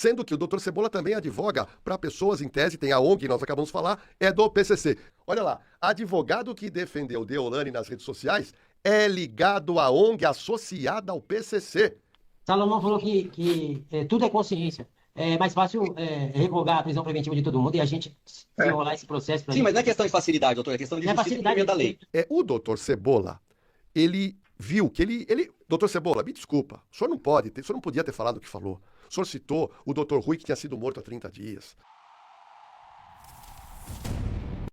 sendo que o Dr. Cebola também advoga para pessoas em tese, tem a ONG, nós acabamos de falar, é do PCC. Olha lá, advogado que defendeu Deolane nas redes sociais é ligado à ONG associada ao PCC. Salomão falou que tudo é consciência. É mais fácil revogar a prisão preventiva de todo mundo e a gente desenrolar esse processo para Sim, mas não é questão de facilidade, doutor, é questão de Não é justiça e facilidade, cumprimento da lei. O Dr. Cebola, ele viu que Dr. Cebola, me desculpa, o senhor não podia ter falado o que falou. O senhor citou o Dr. Rui que tinha sido morto há 30 dias.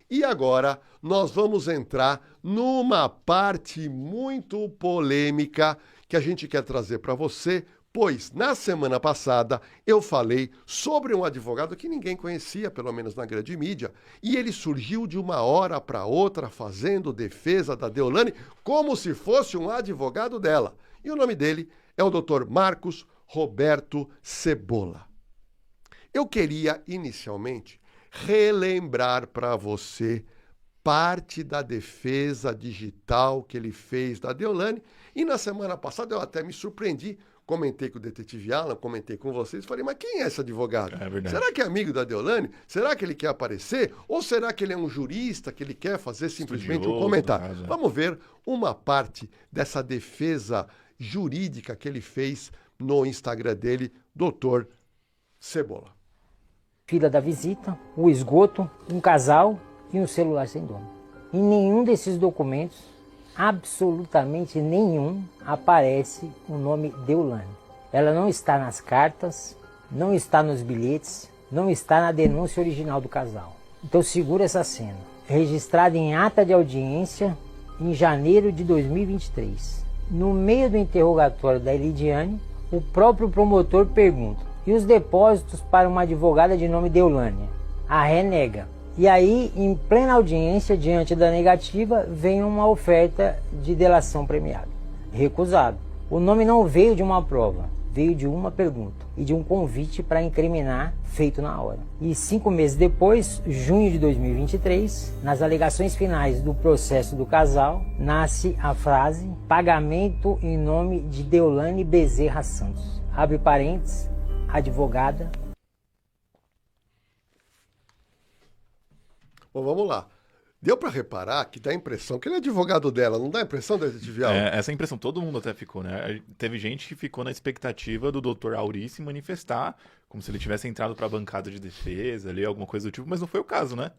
E agora nós vamos entrar numa parte muito polêmica que a gente quer trazer para você, pois na semana passada eu falei sobre um advogado que ninguém conhecia, pelo menos na grande mídia, e ele surgiu de uma hora para outra fazendo defesa da Deolane como se fosse um advogado dela. E o nome dele é o Dr. Marcos Roberto Cebola. Eu queria inicialmente relembrar para você parte da defesa digital que ele fez da Deolane. E na semana passada eu até me surpreendi, comentei com o detetive Alan, comentei com vocês, falei, mas quem é esse advogado? É verdade. Será que é amigo da Deolane? Será que ele quer aparecer? Ou será que ele é um jurista que ele quer fazer simplesmente um Estudioso, comentário? no caso, é. Vamos ver uma parte dessa defesa jurídica que ele fez no Instagram dele, Dr. Cebola. Fila da visita, o esgoto, um casal e um celular sem dono. Em nenhum desses documentos, absolutamente nenhum, aparece o nome Deolane. Ela não está nas cartas, não está nos bilhetes, não está na denúncia original do casal. Então segura essa cena. Registrada em ata de audiência em janeiro de 2023. No meio do interrogatório da Elidiane, o próprio promotor pergunta: e os depósitos para uma advogada de nome Deolane? A ré nega. E aí, em plena audiência, diante da negativa, vem uma oferta de delação premiada. Recusado. O nome não veio de uma prova, veio de uma pergunta e de um convite para incriminar feito na hora. E 5 meses depois, junho de 2023, nas alegações finais do processo do casal, nasce a frase pagamento em nome de Deolane Bezerra Santos. Abre parênteses, advogada. Bom, vamos lá. Deu para reparar que dá a impressão que ele é advogado dela, não dá a impressão, detetive Alan? Essa impressão todo mundo até ficou, né? Teve gente que ficou na expectativa do Dr. Auri se manifestar, como se ele tivesse entrado para a bancada de defesa ali, alguma coisa do tipo, mas não foi o caso, né?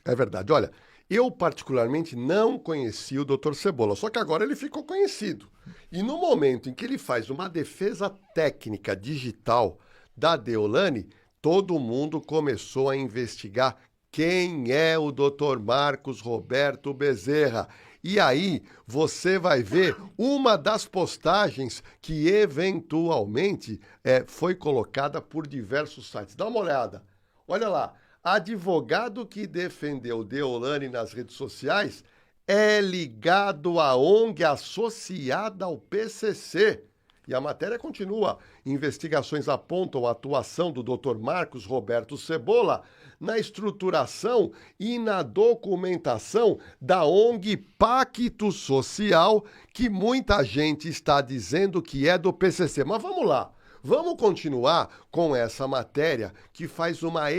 É verdade. Olha, eu particularmente não conheci o Dr. Cebola, só que agora ele ficou conhecido. E no momento em que ele faz uma defesa técnica digital da Deolane, todo mundo começou a investigar quem é o Dr. Marcos Roberto Bezerra. E aí você vai ver uma das postagens que eventualmente foi colocada por diversos sites. Dá uma olhada. Olha lá. Advogado que defendeu Deolane nas redes sociais é ligado à ONG associada ao PCC. E a matéria continua. Investigações apontam a atuação do Dr. Marcos Roberto Cebola na estruturação e na documentação da ONG Pacto Social, que muita gente está dizendo que é do PCC. Mas vamos lá. Vamos continuar com essa matéria que faz uma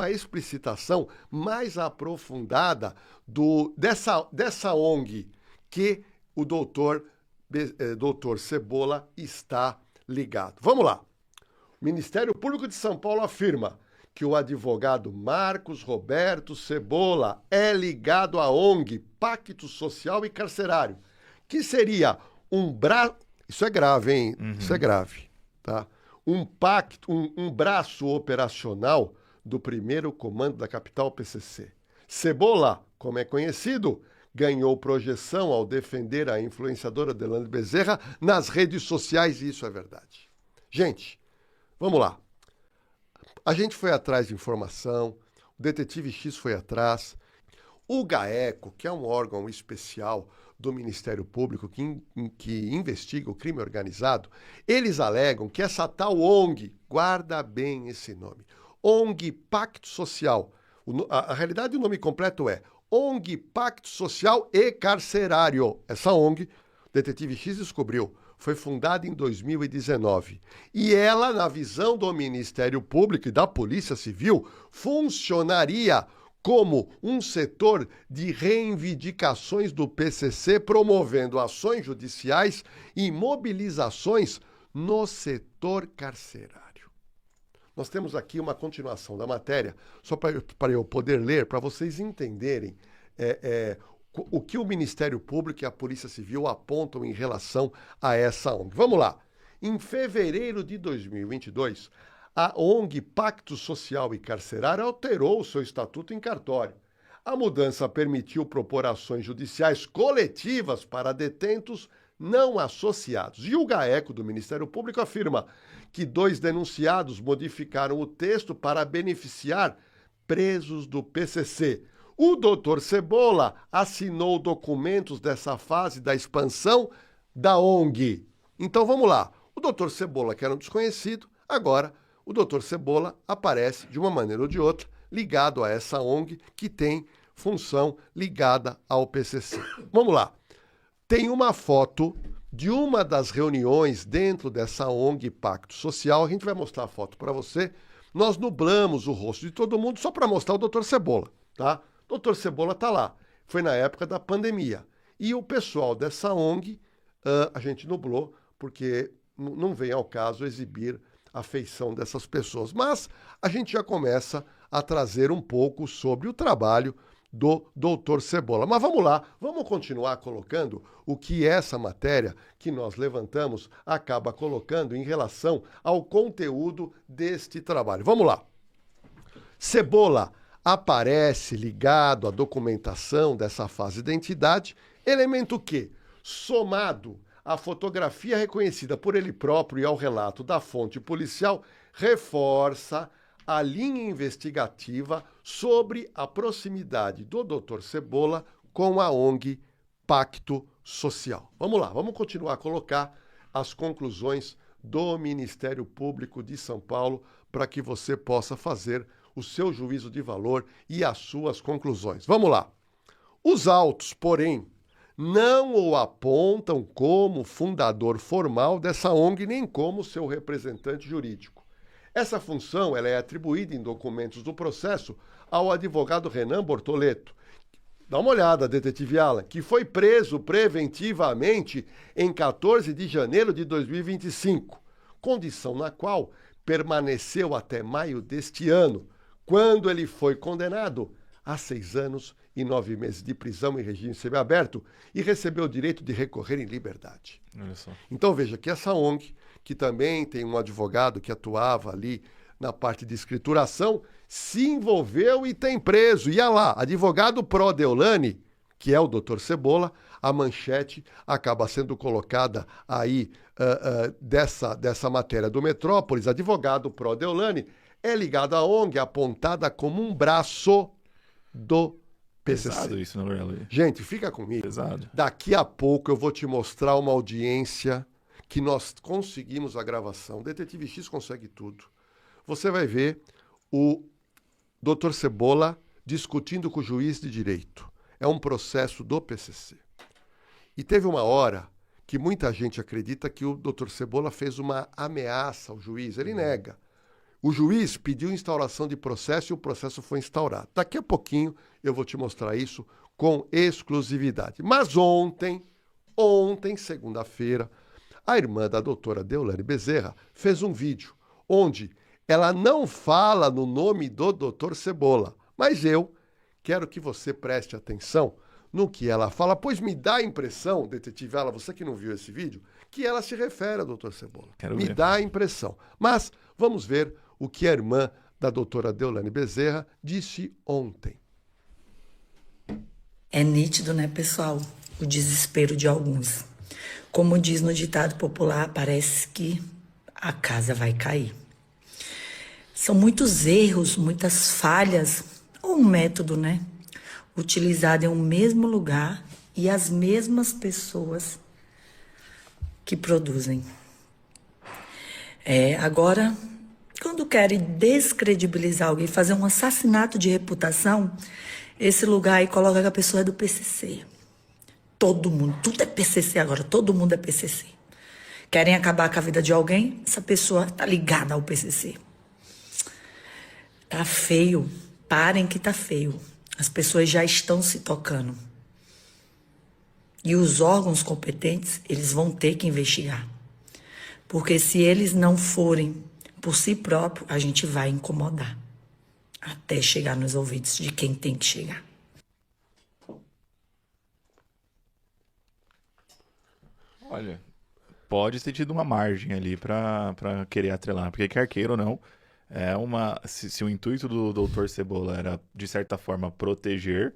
explicitação mais aprofundada dessa ONG que o doutor Cebola está ligado. Vamos lá. O Ministério Público de São Paulo afirma que o advogado Marcos Roberto Cebola é ligado à ONG Pacto Social e Carcerário, que seria um braço... Isso é grave, hein? Uhum. Isso é grave. Tá? Um braço operacional do primeiro comando da capital PCC. Cebola, como é conhecido, ganhou projeção ao defender a influenciadora Deolane Bezerra nas redes sociais, e isso é verdade. Gente, vamos lá. A gente foi atrás de informação, o detetive X foi atrás, o GAECO, que é um órgão especial do Ministério Público que investiga o crime organizado, eles alegam que essa tal ONG, guarda bem esse nome, ONG Pacto Social, a realidade o nome completo é ONG Pacto Social e Carcerário. Essa ONG, o detetive X descobriu, foi fundada em 2019. E ela, na visão do Ministério Público e da Polícia Civil, funcionaria como um setor de reivindicações do PCC, promovendo ações judiciais e mobilizações no setor carcerário. Nós temos aqui uma continuação da matéria, só para eu poder ler, para vocês entenderem o que o Ministério Público e a Polícia Civil apontam em relação a essa ONG. Vamos lá. Em fevereiro de 2022, a ONG Pacto Social e Carcerário alterou o seu estatuto em cartório. A mudança permitiu propor ações judiciais coletivas para detentos não associados. E o GAECO do Ministério Público afirma que 2 denunciados modificaram o texto para beneficiar presos do PCC. O doutor Cebola assinou documentos dessa fase da expansão da ONG. Então vamos lá. O doutor Cebola, que era um desconhecido, agora o doutor Cebola aparece de uma maneira ou de outra ligado a essa ONG que tem função ligada ao PCC. Vamos lá. Tem uma foto de uma das reuniões dentro dessa ONG Pacto Social. A gente vai mostrar a foto para você. Nós nublamos o rosto de todo mundo só para mostrar o doutor Cebola, tá? O doutor Cebola está lá. Foi na época da pandemia. E o pessoal dessa ONG, a gente nublou, porque não vem ao caso exibir a feição dessas pessoas. Mas a gente já começa a trazer um pouco sobre o trabalho do doutor Cebola. Mas vamos lá, vamos continuar colocando o que essa matéria que nós levantamos acaba colocando em relação ao conteúdo deste trabalho. Vamos lá. Cebola aparece ligado à documentação dessa fase de identidade, elemento que, somado à fotografia reconhecida por ele próprio e ao relato da fonte policial, reforça a linha investigativa sobre a proximidade do Dr. Cebola com a ONG Pacto Social. Vamos lá, vamos continuar a colocar as conclusões do Ministério Público de São Paulo para que você possa fazer o seu juízo de valor e as suas conclusões. Vamos lá. Os autos, porém, não o apontam como fundador formal dessa ONG, nem como seu representante jurídico. Essa função ela é atribuída em documentos do processo ao advogado Renan Bortoleto. Dá uma olhada, detetive Alan, que foi preso preventivamente em 14 de janeiro de 2025, condição na qual permaneceu até maio deste ano, quando ele foi condenado a 6 anos e 9 meses de prisão em regime semiaberto e recebeu o direito de recorrer em liberdade. Olha só. Então veja que essa ONG, que também tem um advogado que atuava ali na parte de escrituração, se envolveu e tem preso. E olha lá, advogado pró Deolane, que é o doutor Cebola, a manchete acaba sendo colocada aí dessa matéria do Metrópolis. Advogado pró Deolane é ligado à ONG, apontada como um braço do PCC. Pesado isso, na verdade. Gente, fica comigo. Pesado. Daqui a pouco eu vou te mostrar uma audiência que nós conseguimos a gravação. O Detetive X consegue tudo. Você vai ver o Dr. Cebola discutindo com o juiz de direito. É um processo do PCC. E teve uma hora que muita gente acredita que o Dr. Cebola fez uma ameaça ao juiz. Ele nega. O juiz pediu instauração de processo e o processo foi instaurado. Daqui a pouquinho eu vou te mostrar isso com exclusividade. Mas ontem, segunda-feira, a irmã da doutora Deolane Bezerra fez um vídeo onde ela não fala no nome do Dr. Cebola, mas eu quero que você preste atenção no que ela fala, pois me dá a impressão, detetive Ala, você que não viu esse vídeo, que ela se refere ao Dr. Cebola. Quero me ver. dá a impressão. Mas vamos ver o que a irmã da doutora Deolane Bezerra disse ontem. É nítido, né, pessoal, o desespero de alguns. Como diz no ditado popular, parece que a casa vai cair. São muitos erros, muitas falhas, ou um método, né, utilizado em um mesmo lugar e as mesmas pessoas que produzem. Agora, quando querem descredibilizar alguém, fazer um assassinato de reputação, esse lugar aí coloca que a pessoa é do PCC. Todo mundo, tudo é PCC agora, todo mundo é PCC. Querem acabar com a vida de alguém? Essa pessoa tá ligada ao PCC. Tá feio. Parem que tá feio. As pessoas já estão se tocando. E os órgãos competentes, eles vão ter que investigar. Porque se eles não forem por si próprios, a gente vai incomodar. Até chegar nos ouvidos de quem tem que chegar. Olha, pode ter tido uma margem ali pra querer atrelar, porque quer queira ou não, se o intuito do Dr. Cebola era, de certa forma, proteger,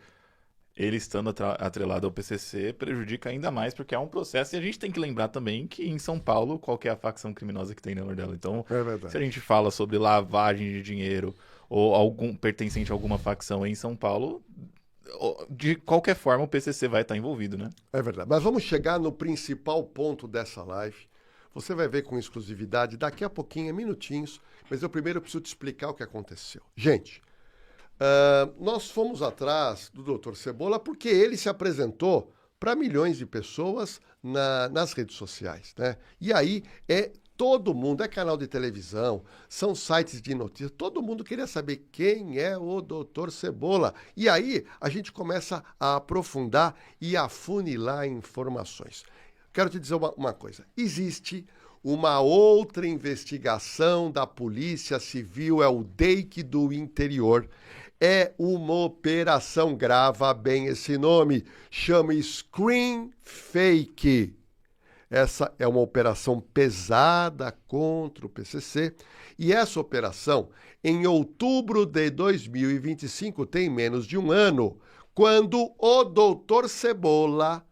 ele estando atrelado ao PCC prejudica ainda mais, porque é um processo, e a gente tem que lembrar também que em São Paulo, qual que é a facção criminosa que tem na Nordela? Então, se a gente fala sobre lavagem de dinheiro ou algum pertencente a alguma facção em São Paulo, de qualquer forma o PCC vai estar envolvido, né? É verdade. Mas vamos chegar no principal ponto dessa live. Você vai ver com exclusividade daqui a pouquinho, minutinhos, mas eu primeiro preciso te explicar o que aconteceu. Gente, nós fomos atrás do Dr. Cebola porque ele se apresentou para milhões de pessoas nas redes sociais, né? E aí todo mundo, é canal de televisão, são sites de notícias, todo mundo queria saber quem é o Dr. Cebola. E aí a gente começa a aprofundar e afunilar informações. Quero te dizer uma coisa, existe uma outra investigação da Polícia Civil, é o DEIC do interior, é uma operação, grava bem esse nome, chama Screen Fake. Essa é uma operação pesada contra o PCC e essa operação, em outubro de 2025, tem menos de um ano, quando o Dr. Cebola,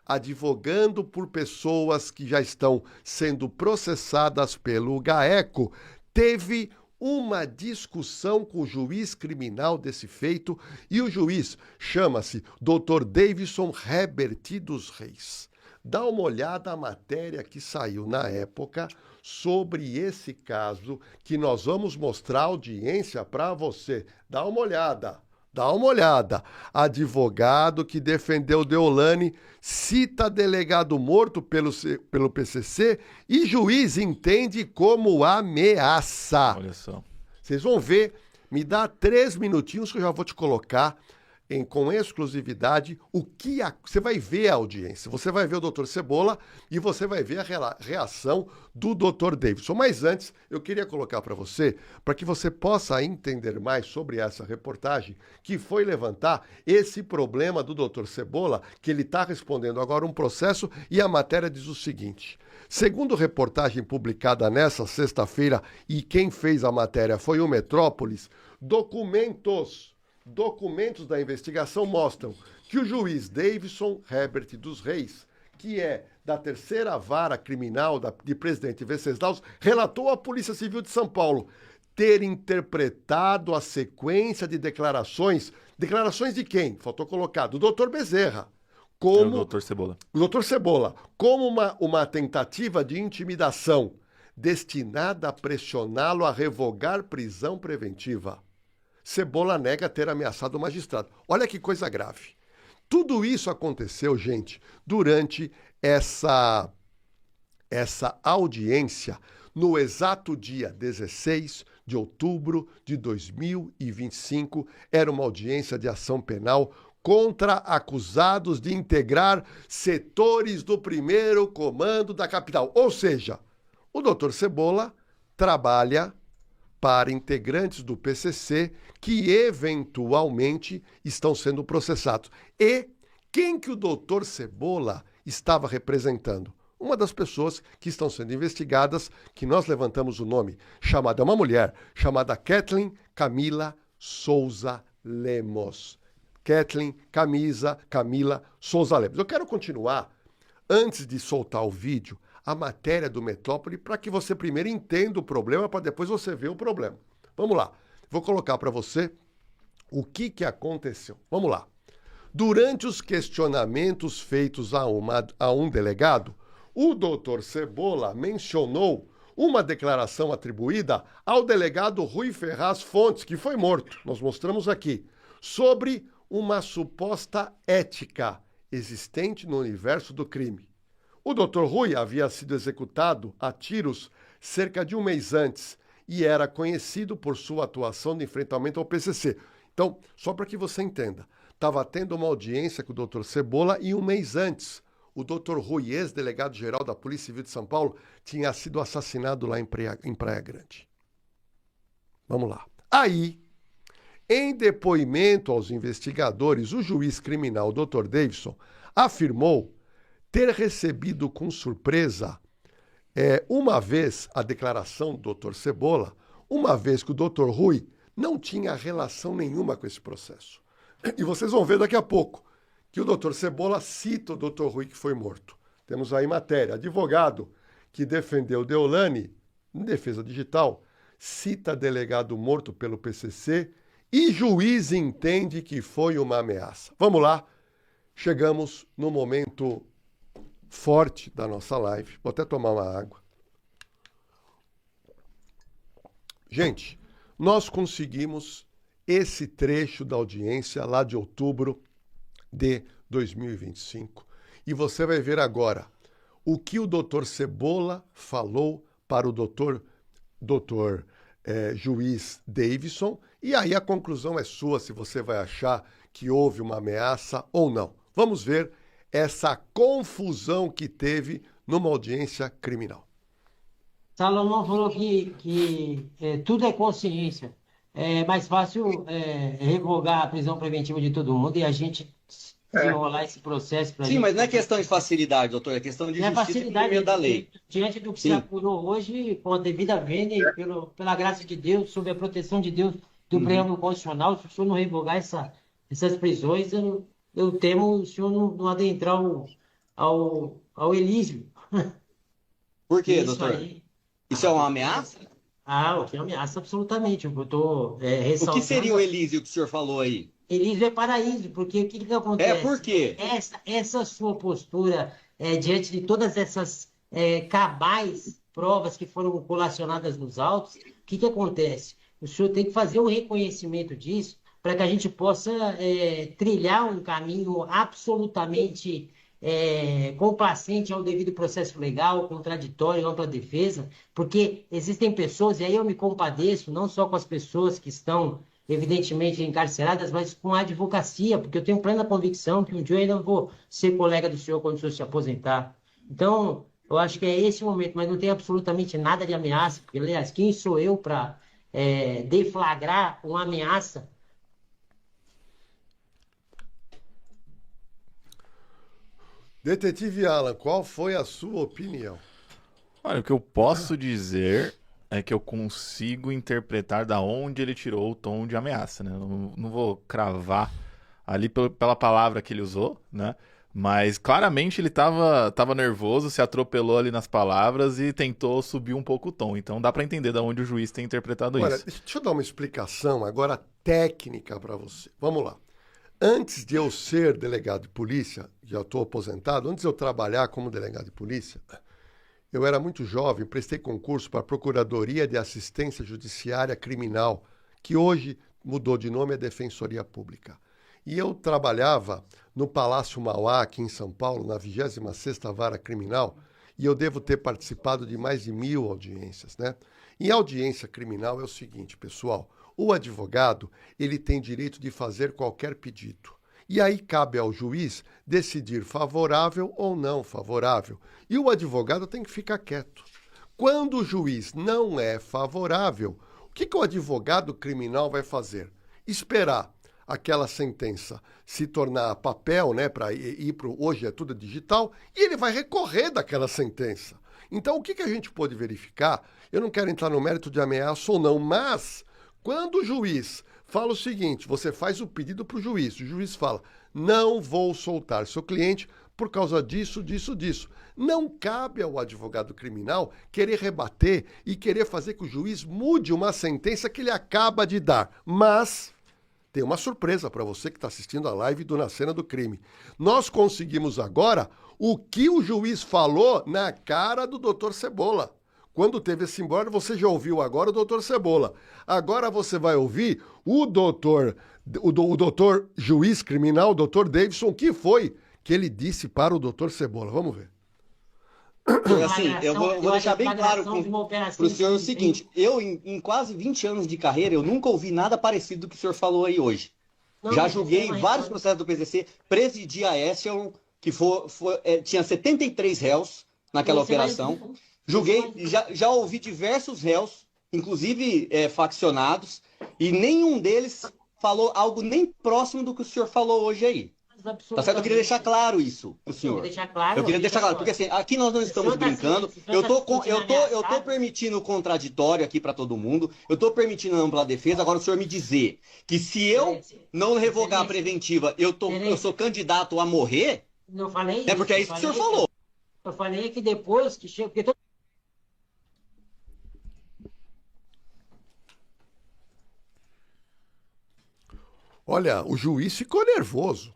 advogando por pessoas que já estão sendo processadas pelo GAECO, teve uma discussão com o juiz criminal desse feito e o juiz chama-se Dr. Davidson Herbert dos Reis. Dá uma olhada na matéria que saiu na época sobre esse caso, que nós vamos mostrar a audiência para você. Dá uma olhada. Advogado que defendeu Deolane cita delegado morto pelo PCC e juiz entende como ameaça. Olha só. Vocês vão ver, me dá 3 minutinhos que eu já vou te colocar com exclusividade você vai ver a audiência, você vai ver o Dr. Cebola e você vai ver a reação do Dr. Davidson. Mas antes, eu queria colocar para você, para que você possa entender mais sobre essa reportagem, que foi levantar esse problema do Dr. Cebola, que ele está respondendo agora um processo, e a matéria diz o seguinte: segundo reportagem publicada nessa sexta-feira, e quem fez a matéria foi o Metrópolis, documentos da investigação mostram que o juiz Davidson Herbert dos Reis, que é da terceira vara criminal de Presidente Venceslau, relatou à Polícia Civil de São Paulo ter interpretado a sequência de declarações de quem? Faltou colocar, do Dr. Bezerra. Como o Dr. Cebola. O Dr. Cebola, como uma tentativa de intimidação destinada a pressioná-lo a revogar prisão preventiva. Cebola nega ter ameaçado o magistrado. Olha que coisa grave. Tudo isso aconteceu, gente, durante essa audiência no exato dia 16 de outubro de 2025. Era uma audiência de ação penal contra acusados de integrar setores do primeiro comando da capital. Ou seja, o Dr. Cebola trabalha para integrantes do PCC que eventualmente estão sendo processados. E quem que o Dr. Cebola estava representando? Uma das pessoas que estão sendo investigadas, que nós levantamos o nome, é uma mulher, chamada Kathleen Camila Souza Lemos. Kathleen Camila Souza Lemos. Eu quero continuar, antes de soltar o vídeo, a matéria do Metrópole, para que você primeiro entenda o problema, para depois você ver o problema. Vamos lá. Vou colocar para você o que aconteceu. Vamos lá. Durante os questionamentos feitos a um delegado, o Dr. Cebola mencionou uma declaração atribuída ao delegado Rui Ferraz Fontes, que foi morto, nós mostramos aqui, sobre uma suposta ética existente no universo do crime. O Dr. Rui havia sido executado a tiros cerca de um mês antes e era conhecido por sua atuação de enfrentamento ao PCC. Então, só para que você entenda, estava tendo uma audiência com o Dr. Cebola e um mês antes, o Dr. Rui, ex-delegado-geral da Polícia Civil de São Paulo, tinha sido assassinado lá em Praia Grande. Vamos lá. Aí, em depoimento aos investigadores, o juiz criminal Dr. Davidson afirmou ter recebido com surpresa uma vez a declaração do Dr. Cebola, uma vez que o Dr. Rui não tinha relação nenhuma com esse processo. E vocês vão ver daqui a pouco que o Dr. Cebola cita o Dr. Rui que foi morto. Temos aí matéria. Advogado que defendeu Deolane, em defesa digital, cita delegado morto pelo PCC e juiz entende que foi uma ameaça. Vamos lá. Chegamos no momento forte da nossa live. Vou até tomar uma água. Gente, nós conseguimos esse trecho da audiência lá de outubro de 2025. E você vai ver agora o que o Dr. Cebola falou para o doutor juiz Davidson. E aí a conclusão é sua, se você vai achar que houve uma ameaça ou não. Vamos ver essa confusão que teve numa audiência criminal. Salomão falou que tudo é consciência. É mais fácil revogar a prisão preventiva de todo mundo e a gente desenrolar esse processo para Sim, mas não é questão de facilidade, doutor, é questão de justiça e cumprimento da lei. Diante do que se apurou hoje, com a devida vênia e pela graça de Deus, sob a proteção de Deus do preâmbulo constitucional, se o senhor não revogar essas prisões, eu temo o senhor não adentrar ao Elísio. Por quê, Isso doutor? aí. Isso é uma ameaça? O que é ameaça absolutamente. Eu estou ressaltando. O que seria o Elísio que o senhor falou aí? Elísio é paraíso, porque o que acontece? Por quê? Essa sua postura diante de todas essas cabais provas que foram colacionadas nos autos, o que acontece? O senhor tem que fazer um reconhecimento disso para que a gente possa trilhar um caminho absolutamente complacente ao devido processo legal, contraditório, ampla defesa, porque existem pessoas, e aí eu me compadeço, não só com as pessoas que estão evidentemente encarceradas, mas com a advocacia, porque eu tenho plena convicção que um dia eu ainda vou ser colega do senhor quando o senhor se aposentar. Então, eu acho que é esse o momento, mas não tem absolutamente nada de ameaça, porque, aliás, quem sou eu para deflagrar uma ameaça? Detetive Alan, qual foi a sua opinião? Olha, o que eu posso dizer é que eu consigo interpretar da onde ele tirou o tom de ameaça, né? Eu não vou cravar ali pela palavra que ele usou, né? Mas claramente ele tava nervoso, se atropelou ali nas palavras e tentou subir um pouco o tom. Então dá para entender da onde o juiz tem interpretado Olha, isso. deixa eu dar uma explicação agora técnica para você. Vamos lá. Antes de eu ser delegado de polícia, já estou aposentado, antes de eu trabalhar como delegado de polícia, eu era muito jovem, prestei concurso para a Procuradoria de Assistência Judiciária Criminal, que hoje mudou de nome a Defensoria Pública. E eu trabalhava no Palácio Mauá, aqui em São Paulo, na 26ª Vara Criminal, e eu devo ter participado de mais de 1000 audiências, né? E a audiência criminal é o seguinte, pessoal, o advogado, ele tem direito de fazer qualquer pedido. E aí cabe ao juiz decidir favorável ou não favorável. E o advogado tem que ficar quieto. Quando o juiz não é favorável, o que o advogado criminal vai fazer? Esperar aquela sentença se tornar papel, né, para ir para hoje é tudo digital, e ele vai recorrer daquela sentença. Então, o que a gente pode verificar? Eu não quero entrar no mérito de ameaça ou não, mas quando o juiz fala o seguinte, você faz o pedido para o juiz fala, não vou soltar seu cliente por causa disso, disso, disso. Não cabe ao advogado criminal querer rebater e querer fazer que o juiz mude uma sentença que ele acaba de dar. Mas tem uma surpresa para você que está assistindo a live do Na Cena do Crime. Nós conseguimos agora o que o juiz falou na cara do Dr. Cebola. Quando teve esse embora, você já ouviu agora o Dr. Cebola. Agora você vai ouvir o doutor juiz criminal, o Dr. Davidson, que foi que ele disse para o Dr. Cebola. Vamos ver. Assim, eu vou deixar bem claro para o senhor o seguinte, eu em quase 20 anos de carreira, eu nunca ouvi nada parecido do que o senhor falou aí hoje. Já julguei vários processos do PCC, presidi a Echelon, que tinha 73 réus naquela operação. Julguei, já ouvi diversos réus, inclusive faccionados, e nenhum deles falou algo nem próximo do que o senhor falou hoje aí. Tá certo? Eu queria deixar claro isso pro senhor. Eu queria deixar claro, porque assim, aqui nós não estamos brincando. Eu tô permitindo o contraditório aqui para todo mundo. Eu tô permitindo a ampla defesa. Agora o senhor me dizer que se eu não revogar a preventiva, eu sou candidato a morrer? Não falei isso. É porque é isso que o senhor falou. Eu falei que depois que chega. Olha, o juiz ficou nervoso.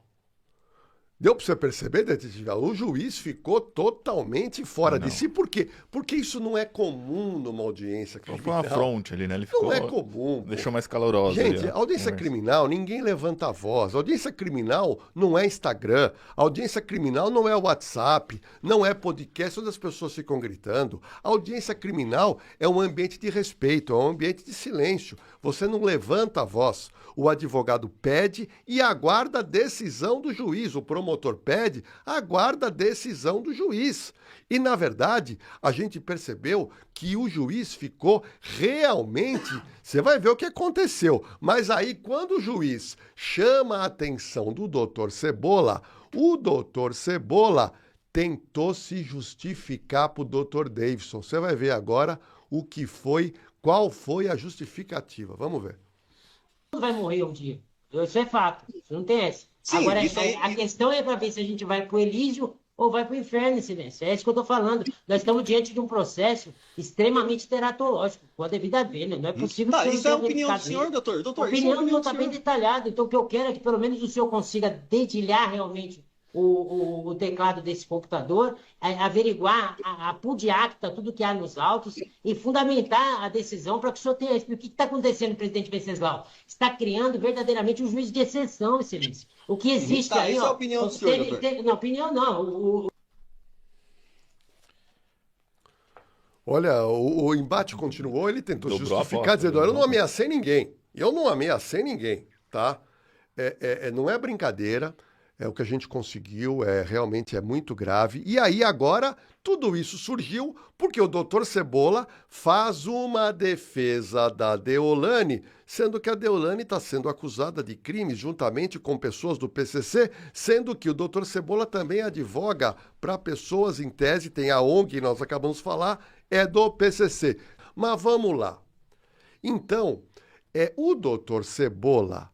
Deu para você perceber, detetive? O juiz ficou totalmente fora de si. Por quê? Porque isso não é comum numa audiência criminal. Foi uma afronte ali, né? Ele ficou, não é comum. Deixou mais calorosa. Gente, ali, audiência criminal, ninguém levanta a voz. Audiência criminal não é Instagram. Audiência criminal não é WhatsApp. Não é podcast onde as pessoas ficam gritando. Audiência criminal é um ambiente de respeito, é um ambiente de silêncio. Você não levanta a voz. O advogado pede e aguarda a decisão do juiz. O promotor pede, aguarda a decisão do juiz. E, na verdade, a gente percebeu que o juiz ficou realmente... Você vai ver o que aconteceu. Mas aí, quando o juiz chama a atenção do doutor Cebola, o doutor Cebola tentou se justificar para o doutor Davidson. Você vai ver agora qual foi a justificativa. Vamos ver. Vai morrer um dia. Isso é fato. Isso não tem essa. Sim, agora, a questão é para ver se a gente vai para o Elísio ou vai para o inferno, Silêncio. É isso que eu estou falando. Nós estamos diante de um processo extremamente teratológico, com a devida vênia. Não é possível... Isso é a opinião do senhor, doutor? A opinião não está bem detalhada. Então, o que eu quero é que, pelo menos, o senhor consiga dedilhar realmente o teclado desse computador, averiguar a pool de acta, tudo que há nos autos, e fundamentar a decisão para que o senhor tenha... O que está acontecendo, presidente Venceslau? Está criando verdadeiramente um juiz de exceção, Excelência. O que existe aí... Isso é a opinião do senhor, doutor. Não, opinião não. Olha, o embate continuou, ele tentou justificar, dizendo, eu não ameacei ninguém. Eu não ameacei ninguém, tá? Não é brincadeira. O que a gente conseguiu, realmente é muito grave. E aí agora tudo isso surgiu porque o doutor Cebola faz uma defesa da Deolane, sendo que a Deolane está sendo acusada de crimes juntamente com pessoas do PCC, sendo que o doutor Cebola também advoga para pessoas em tese, tem a ONG que nós acabamos de falar, é do PCC. Mas vamos lá. Então, o doutor Cebola,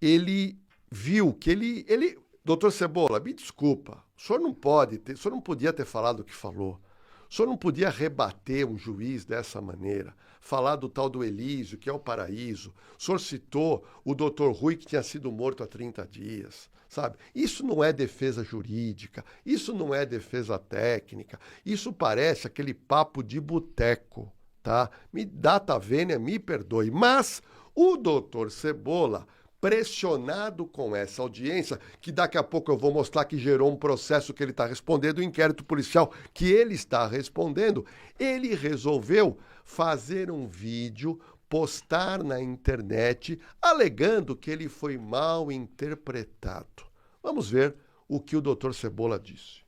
ele viu que ele... Doutor Cebola, me desculpa, o senhor não podia ter falado o que falou. O senhor não podia rebater um juiz dessa maneira, falar do tal do Elísio, que é o paraíso. O senhor citou o doutor Rui, que tinha sido morto há 30 dias, sabe? Isso não é defesa jurídica, isso não é defesa técnica, isso parece aquele papo de boteco, tá? Data vênia, me perdoe, mas o doutor Cebola... pressionado com essa audiência, que daqui a pouco eu vou mostrar que gerou um processo que ele está respondendo, um inquérito policial que ele está respondendo, ele resolveu fazer um vídeo, postar na internet, alegando que ele foi mal interpretado. Vamos ver o que o doutor Cebola disse.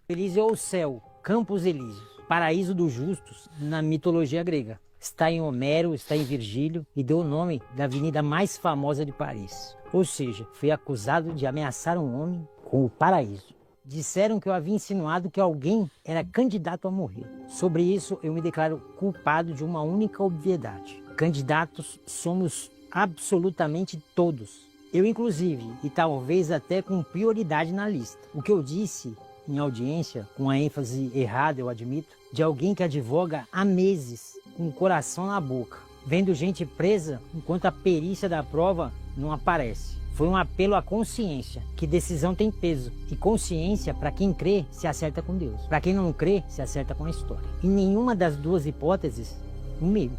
Elísio é o céu, Campos Elísio, paraíso dos justos na mitologia grega. Está em Homero, está em Virgílio e deu o nome da avenida mais famosa de Paris. Ou seja, foi acusado de ameaçar um homem com o paraíso. Disseram que eu havia insinuado que alguém era candidato a morrer. Sobre isso, eu me declaro culpado de uma única obviedade. Candidatos somos absolutamente todos. Eu, inclusive, e talvez até com prioridade na lista. O que eu disse em audiência, com a ênfase errada, eu admito, de alguém que advoga há meses, com o coração na boca, vendo gente presa enquanto a perícia da prova não aparece. Foi um apelo à consciência, que decisão tem peso, e consciência, para quem crê, se acerta com Deus. Para quem não crê, se acerta com a história. Em nenhuma das duas hipóteses, comigo.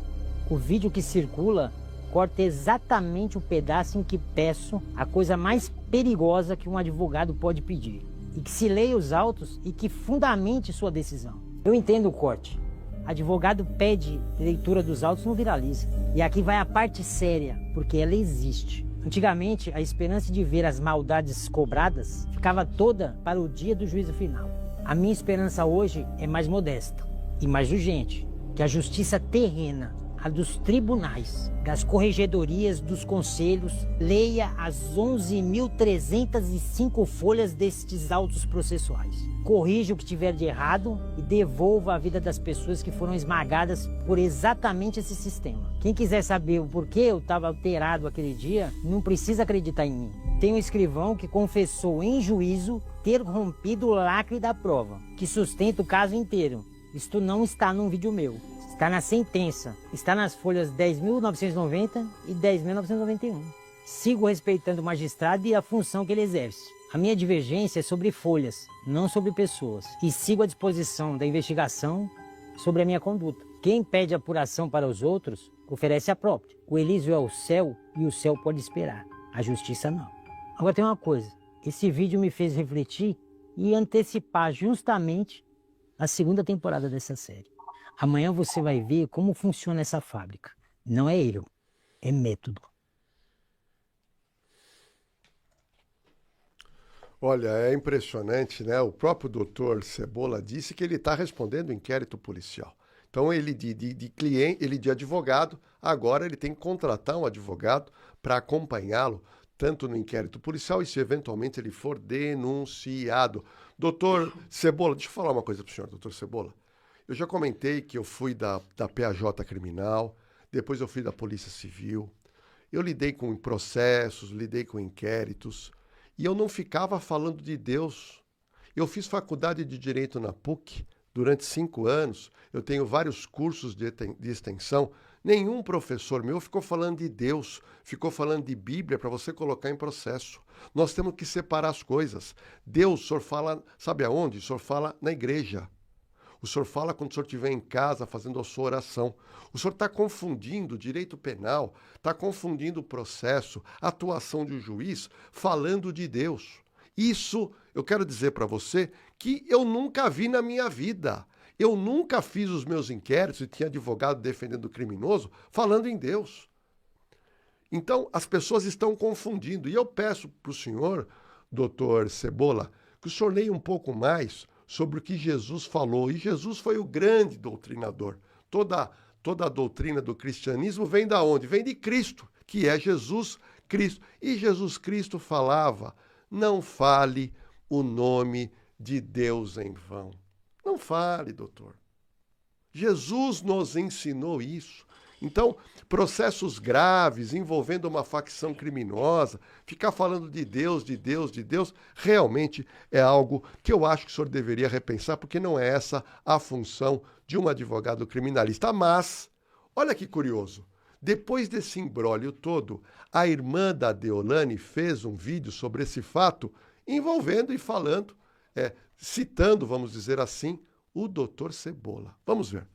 O vídeo que circula corta exatamente o pedaço em que peço a coisa mais perigosa que um advogado pode pedir. e que se leia os autos e que fundamente sua decisão. Eu entendo o corte. Advogado pede leitura dos autos, não viraliza. E aqui vai a parte séria, porque ela existe. Antigamente, a esperança de ver as maldades cobradas ficava toda para o dia do juízo final. A minha esperança hoje é mais modesta e mais urgente, que a justiça terrena, a dos tribunais, das corregedorias, dos conselhos, leia as 11.305 folhas destes autos processuais. Corrija o que tiver de errado e devolva a vida das pessoas que foram esmagadas por exatamente esse sistema. Quem quiser saber o porquê eu estava alterado aquele dia, não precisa acreditar em mim. Tem um escrivão que confessou em juízo ter rompido o lacre da prova, que sustenta o caso inteiro. Isto não está num vídeo meu. Está na sentença, está nas folhas 10.990 e 10.991. Sigo respeitando o magistrado e a função que ele exerce. A minha divergência é sobre folhas, não sobre pessoas. E sigo à disposição da investigação sobre a minha conduta. Quem pede apuração para os outros, oferece a própria. O Elísio é o céu e o céu pode esperar. A justiça não. Agora tem uma coisa. Esse vídeo me fez refletir e antecipar justamente a segunda temporada dessa série. Amanhã você vai ver como funciona essa fábrica. Não é eu, é método. Olha, é impressionante, né? O próprio doutor Cebola disse que ele está respondendo o inquérito policial. Então, ele de cliente, ele de advogado, agora ele tem que contratar um advogado para acompanhá-lo, tanto no inquérito policial e se eventualmente ele for denunciado. Doutor Cebola, deixa eu falar uma coisa para o senhor, doutor Cebola. Eu já comentei que eu fui da PAJ criminal, depois eu fui da Polícia Civil, eu lidei com processos, lidei com inquéritos, e eu não ficava falando de Deus. Eu fiz faculdade de Direito na PUC durante 5 anos, eu tenho vários cursos de extensão, nenhum professor meu ficou falando de Deus, ficou falando de Bíblia para você colocar em processo. Nós temos que separar as coisas. Deus, o senhor fala, sabe aonde? O senhor fala na igreja. O senhor fala quando o senhor estiver em casa fazendo a sua oração. O senhor está confundindo o direito penal, está confundindo o processo, a atuação de um juiz, falando de Deus. Isso eu quero dizer para você que eu nunca vi na minha vida. Eu nunca fiz os meus inquéritos e tinha advogado defendendo o criminoso falando em Deus. Então, as pessoas estão confundindo. E eu peço para o senhor, doutor Cebola, que o senhor leia um pouco mais sobre o que Jesus falou. E Jesus foi o grande doutrinador. Toda a doutrina do cristianismo vem da onde? Vem de Cristo, que é Jesus Cristo. E Jesus Cristo falava, não fale o nome de Deus em vão. Não fale, doutor. Jesus nos ensinou isso. Então, processos graves envolvendo uma facção criminosa, ficar falando de Deus, de Deus, de Deus, realmente é algo que eu acho que o senhor deveria repensar, porque não é essa a função de um advogado criminalista. Mas, olha que curioso, depois desse imbróglio todo, a irmã da Deolane fez um vídeo sobre esse fato, envolvendo e falando, citando, vamos dizer assim, o doutor Cebola. Vamos ver.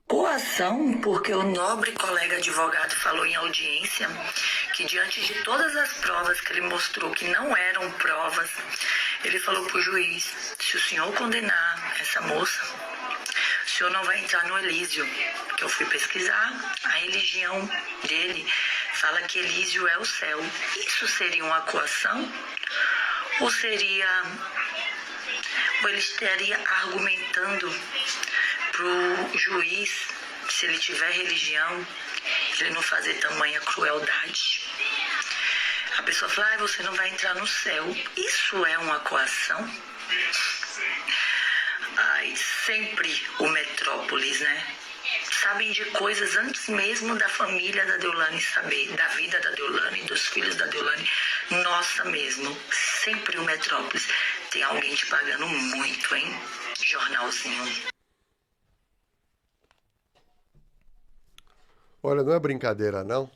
Coação, porque o nobre colega advogado falou em audiência que diante de todas as provas que ele mostrou que não eram provas, ele falou para o juiz, se o senhor condenar essa moça, o senhor não vai entrar no Elísio. Que eu fui pesquisar, a religião dele fala que Elísio é o céu. Isso seria uma coação? Ou ele estaria argumentando pro juiz, se ele tiver religião, ele não fazer tamanha crueldade? A pessoa fala, você não vai entrar no céu. Isso é uma coação? Sempre o Metrópolis, né? Sabem de coisas antes mesmo da família da Deolane saber, da vida da Deolane, dos filhos da Deolane, nossa mesmo. Sempre o Metrópolis. Tem alguém te pagando muito, hein? Jornalzinho. Olha, não é brincadeira, não.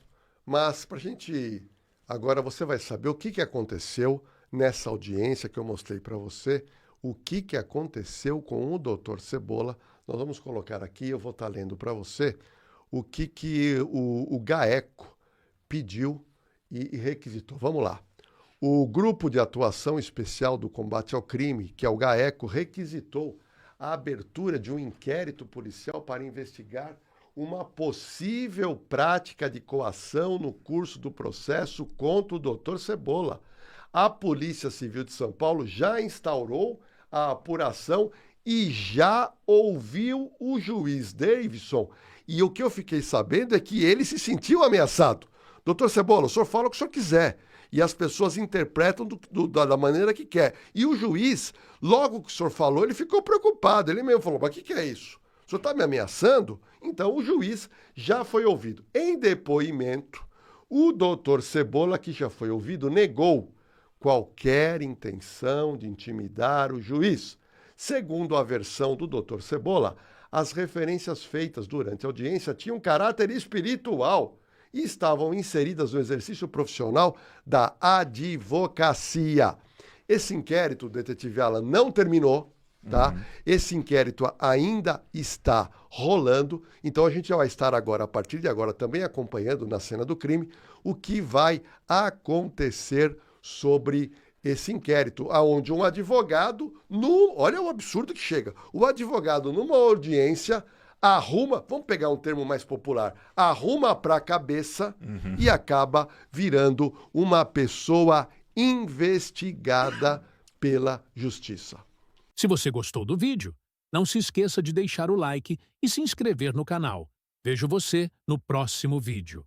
Mas pra gente... Agora você vai saber o que aconteceu nessa audiência que eu mostrei para você. O que aconteceu com o doutor Cebola. Nós vamos colocar aqui, eu vou estar lendo para você, o que o GAECO pediu e requisitou. Vamos lá. O Grupo de Atuação Especial do Combate ao Crime, que é o GAECO, requisitou a abertura de um inquérito policial para investigar uma possível prática de coação no curso do processo contra o Dr. Cebola. A Polícia Civil de São Paulo já instaurou a apuração e já ouviu o juiz Davidson. E o que eu fiquei sabendo é que ele se sentiu ameaçado. Doutor Cebola, o senhor fala o que o senhor quiser. E as pessoas interpretam da maneira que quer. E o juiz, logo que o senhor falou, ele ficou preocupado. Ele mesmo falou, mas o que é isso? O senhor está me ameaçando? Então o juiz já foi ouvido. Em depoimento, o doutor Cebola, que já foi ouvido, negou qualquer intenção de intimidar o juiz. Segundo a versão do doutor Cebola, as referências feitas durante a audiência tinham caráter espiritual e estavam inseridas no exercício profissional da advocacia. Esse inquérito, detetive Alan, não terminou, tá? Esse inquérito ainda está rolando, então a gente vai estar agora, a partir de agora, também acompanhando na cena do crime o que vai acontecer sobre esse inquérito, aonde um advogado, olha o absurdo que chega, o advogado numa audiência arruma, vamos pegar um termo mais popular, arruma para a cabeça e acaba virando uma pessoa investigada pela justiça. Se você gostou do vídeo, não se esqueça de deixar o like e se inscrever no canal. Vejo você no próximo vídeo.